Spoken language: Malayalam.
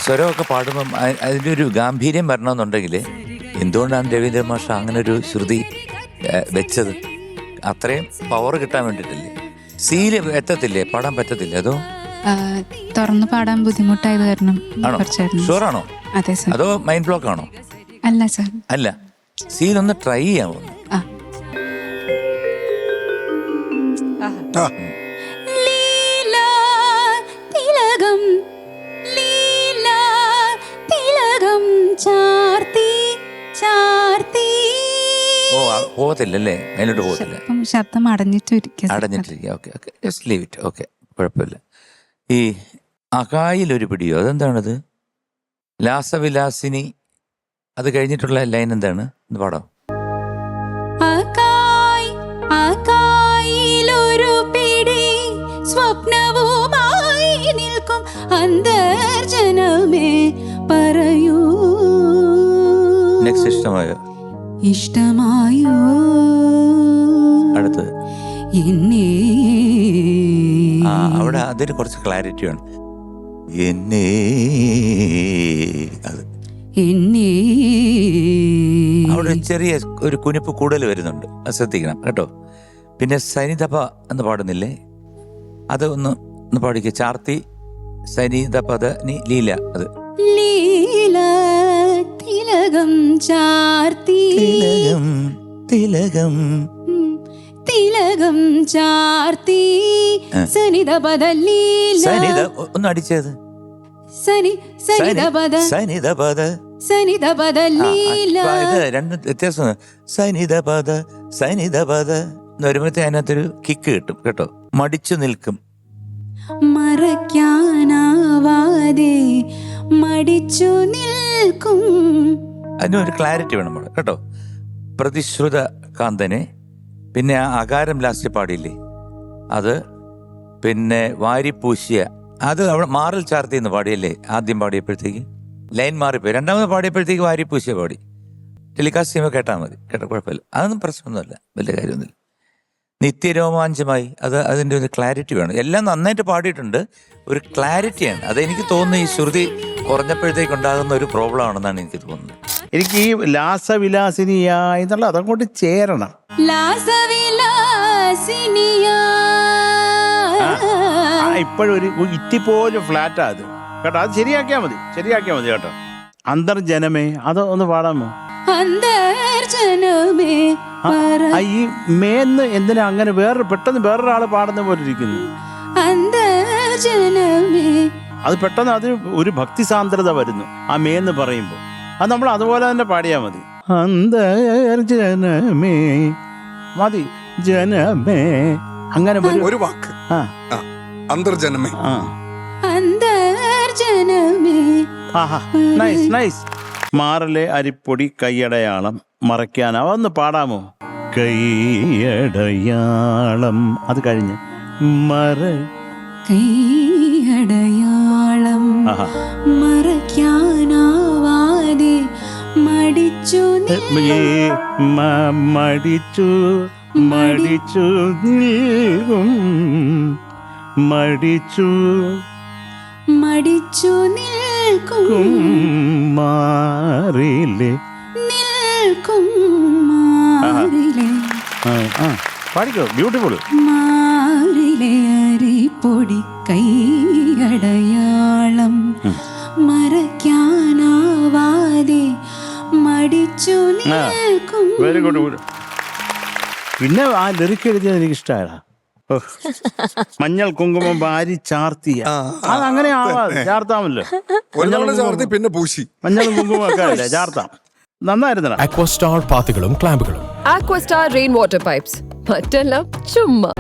സ്വരമൊക്കെ പാടുമ്പം അതിൻ്റെ ഒരു ഗാംഭീര്യം വരണമെന്നുണ്ടെങ്കിൽ എന്തുകൊണ്ടാണ് രവീന്ദ്ര മാഷ അങ്ങനെ ഒരു ശ്രുതി വെച്ചത്? അത്രയും പവർ കിട്ടാൻ വേണ്ടിയിട്ടല്ലേ? സീല് എത്തത്തില്ലേ, പാടാൻ പറ്റത്തില്ലേ? അതോ തുറന്നു പാടാൻ ബുദ്ധിമുട്ടായത് കാരണം. ആണോ? ഷുവറാണോ? അതെ സാർ. അതോ മൈൻഡ് ബ്ലോക്ക് ആണോ? അല്ല സാർ. അല്ല, സീലൊന്ന് ട്രൈ ചെയ്യാമോ? ഓ, പോകത്തില്ലല്ലേ? അതിലോട്ട് പോകത്തില്ല, ശബ്ദം അടഞ്ഞിട്ടിരിക്കുക. Okay okay, just leave it. Okay, കുഴപ്പമില്ല. ഈ അകായിലൊരു പിടിയോ, അതെന്താണത്? ലാസവിലാസിനി, അത് കഴിഞ്ഞിട്ടുള്ള ലൈൻ എന്താണ്? ഒന്ന് പാടാം. സ്വപ്നവുമായി നിൽക്കും അന്തർജനമേ പറയൂ. നെക്സ്റ്റ് ഇഷ്ടമായോ? ഇഷ്ടമായോ? അടുത്തത് എന്നെ. അവിടെ അതിന് കുറച്ച് ക്ലാരിറ്റി വേണം. എന്നെ, അത് എന്നെ. അവിടെ ചെറിയ ഒരു കുനിപ്പ് കൂടുതൽ വരുന്നുണ്ട്, അത് ശ്രദ്ധിക്കണം കേട്ടോ. പിന്നെ സനിതപ എന്ന് പാടുന്നില്ലേ, അത് ഒന്ന് പാടിക്കുക. ചാർത്തി സനിതപദ ലീല, അത് ലീല തിലകം ചാർത്തി. തിലകം തിലകം ചാർത്തി സനിതപദ ലീല. സനിത ഒന്ന് അടിച്ചത്. സനിതപദ സനിതപദ സനിതപദ ലീല. ഇത് രണ്ടും വ്യത്യാസം. സനിതപദ സനിതപദ എന്ന് വരുമ്പോഴത്തേ അതിനകത്തൊരു കിക്ക് കിട്ടും കേട്ടോ. മടിച്ചു നിൽക്കും, മറയ്ക്കാനാവാതെ മടിച്ചു നിൽക്കും. അതിനൊരു ക്ലാരിറ്റി വേണം നമ്മൾ കേട്ടോ. പ്രതിശ്രുത കാന്തനെ, പിന്നെ ആ അകാരം ലാസ്റ്റ് പാടിയില്ലേ അത്, പിന്നെ വാരിപ്പൂശിയ, അത് അവിടെ മാറിൽ ചാർത്തി എന്ന് പാടിയല്ലേ ആദ്യം പാടിയപ്പോഴത്തേക്ക്. ലൈൻ മാറിപ്പോയി. രണ്ടാമത് പാടിയപ്പോഴത്തേക്ക് വാരിപ്പൂശിയ പാടി. ടെലികാസ്റ്റ് ചെയ്യുമ്പോൾ കേട്ടാൽ മതി കേട്ടോ, കുഴപ്പമില്ല. അതൊന്നും പ്രശ്നമൊന്നുമല്ല, വലിയ കാര്യമൊന്നുമില്ല. നിത്യരോമാഞ്ചമായി, അത് അതിൻ്റെ ഒരു ക്ലാരിറ്റി വേണം. എല്ലാം നന്നായിട്ട് പാടിയിട്ടുണ്ട്, ഒരു ക്ലാരിറ്റിയാണ്. അതെനിക്ക് തോന്നുന്നു ഈ ശ്രുതി കുറഞ്ഞപ്പോഴത്തേക്ക് ഉണ്ടാകുന്ന ഒരു പ്രോബ്ലം ആണെന്നാണ് എനിക്ക് തോന്നുന്നത്. എനിക്ക് ഈ ലാസവിലാസിനിയായി എന്നുള്ള അതങ്ങോട്ട് ചേരണം. ഇപ്പോഴും ഒരു ഇറ്റിപ്പോലും ഫ്ലാറ്റാ അത് കേട്ടോ. അത് ശരിയാക്കിയാ മതി കേട്ടോ. അന്തർജനമേ, അത് ഒന്ന് പാടാമോ? ഈ മേന്ന് എന്തിനാ അങ്ങനെ പെട്ടെന്ന് വേറൊരാള് പാടുന്ന പോലെ ഇരിക്കുന്നു? അത് പെട്ടെന്ന് അതിന് ഒരു ഭക്തി സാന്ദ്രത വരുന്നു ആ മേന്ന് പറയുമ്പോ. അത് നമ്മൾ അതുപോലെ തന്നെ പാടിയാ മതി. അന്തർജനമേ മതി, ജനമേ, അങ്ങനെ ഒരു വാക്ക്. അന്തർജനമേ. Nice nice. മാറിലെ അരിപ്പൊടി കൈയടയാളം മറയ്ക്കാനാവും, ഒന്ന് പാടാമോ? കൈയടയാളം, അത് കഴിഞ്ഞ് കൈയടയാളം മറയ്ക്കാനാവാതെ മടിച്ചു മടിച്ചു നിൽക്കും, മടിച്ചു നിൽക്കും മാറിലെ നിൽക്കും മാറിലെ. പാടിക്കോ, ബ്യൂട്ടിഫുൾ. മാറിലെ അരിപ്പൊടി കൈയടയാളം മറയ്ക്കാനാവാതെ മടിച്ചു നിൽക്കും. Very good. പിന്നെ ആ ലിറിക്ക് എഴുതിയത് എനിക്ക് ഇഷ്ടമായതാ. മഞ്ഞൾ കുങ്കുമം വാരി ചാർത്തിയ, അതങ്ങനെ ആവാതെ ചാർത്താമല്ലോ. ചാർത്തി പിന്നെ പൂശി മഞ്ഞളും കുങ്കുമം ഒക്കെ അല്ലേ ചാർത്താം. നന്നായിരുന്നു. അക്വസ്റ്റാർ പാത്തുകളും ക്ലാമ്പുകളും. അക്വസ്റ്റാർ റെയിൻ വാട്ടർ പൈപ്സ്, മറ്റെല്ലാം ചുമ്മാ.